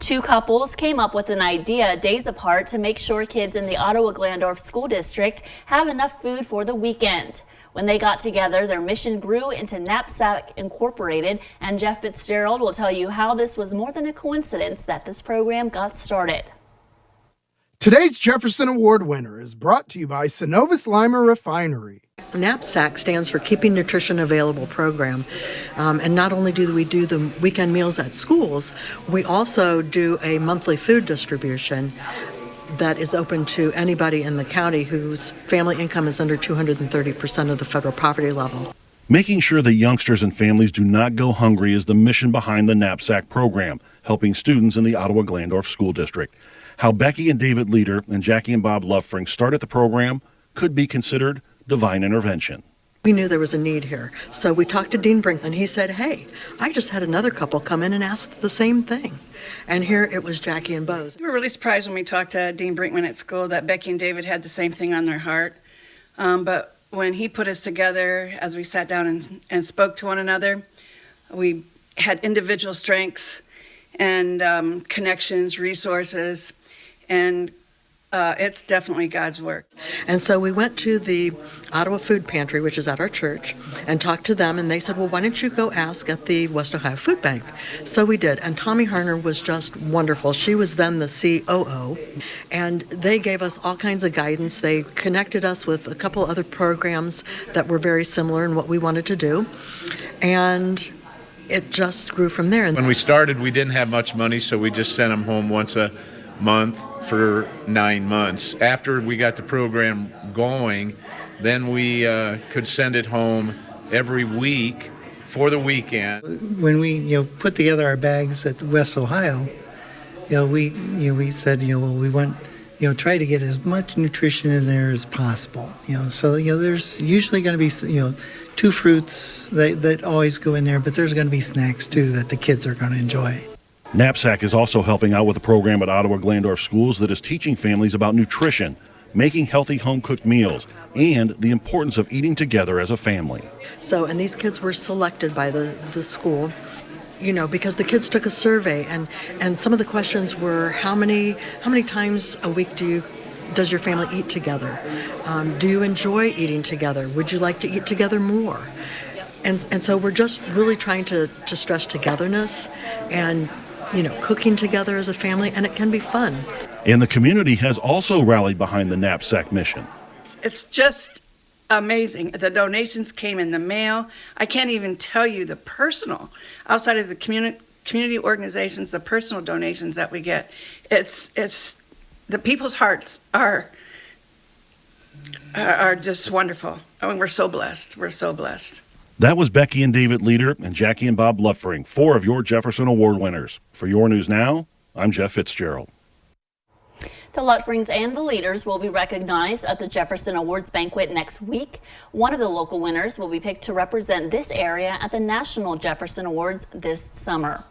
Two couples came up with an idea days apart to make sure kids in the Ottawa-Glandorf School District have enough food for the weekend. When they got together, their mission grew into Knapsack Incorporated, and Jeff Fitzgerald will tell you how this was more than a coincidence that this program got started. Today's Jefferson Award winner is brought to you by Synovus Lima Refinery. Knapsack stands for Keeping Nutrition Available program. And not only do we do the weekend meals at schools, we also do a monthly food distribution that is open to anybody in the county whose family income is under 230% of the federal poverty level. Making sure that youngsters and families do not go hungry is the mission behind the Knapsack program, helping students in the Ottawa-Glandorf School District. How Becky and David Leader and Jackie and Bob Lovefring started the program could be considered divine intervention. We knew there was a need here, so we talked to Dean Brinkman. He said, hey, I just had another couple come in and ask the same thing. And here it was Jackie and Bose. We were really surprised when we talked to Dean Brinkman at school that Becky and David had the same thing on their heart. But when he put us together, as we sat down and spoke to one another, we had individual strengths and connections, resources, and it's definitely God's work. And so we went to the Ottawa Food Pantry, which is at our church, and talked to them, and they said, well, why don't you go ask at the West Ohio Food Bank? So we did, and Tommy Harner was just wonderful. She was then the COO, and they gave us all kinds of guidance. They connected us with a couple other programs that were very similar in what we wanted to do, and it just grew from there. When we started, we didn't have much money, so we just sent them home once a month for 9 months. After we got the program going, then we could send it home every week for the weekend. When we put together our bags at West Ohio, we said well, we want try to get as much nutrition in there as possible. So there's usually going to be 2 fruits that always go in there, but there's going to be snacks too that the kids are going to enjoy. Knapsack is also helping out with a program at Ottawa-Glandorf schools that is teaching families about nutrition, making healthy home-cooked meals, and the importance of eating together as a family. So, and these kids were selected by the school, because the kids took a survey, and some of the questions were, how many times a week does your family eat together? Do you enjoy eating together? Would you like to eat together more? And so we're just really trying to stress togetherness and cooking together as a family, and it can be fun. And the community has also rallied behind the Knapsack mission. It's just amazing. The donations came in the mail. I can't even tell you the personal, outside of the community organizations, the personal donations that we get. It's the people's hearts are just wonderful. I mean, we're so blessed. We're so blessed. That was Becky and David Leader and Jackie and Bob Lovefring, 4 of your Jefferson Award winners. For Your News Now, I'm Jeff Fitzgerald. The Lutfrings and the Leaders will be recognized at the Jefferson Awards banquet next week. One of the local winners will be picked to represent this area at the National Jefferson Awards this summer.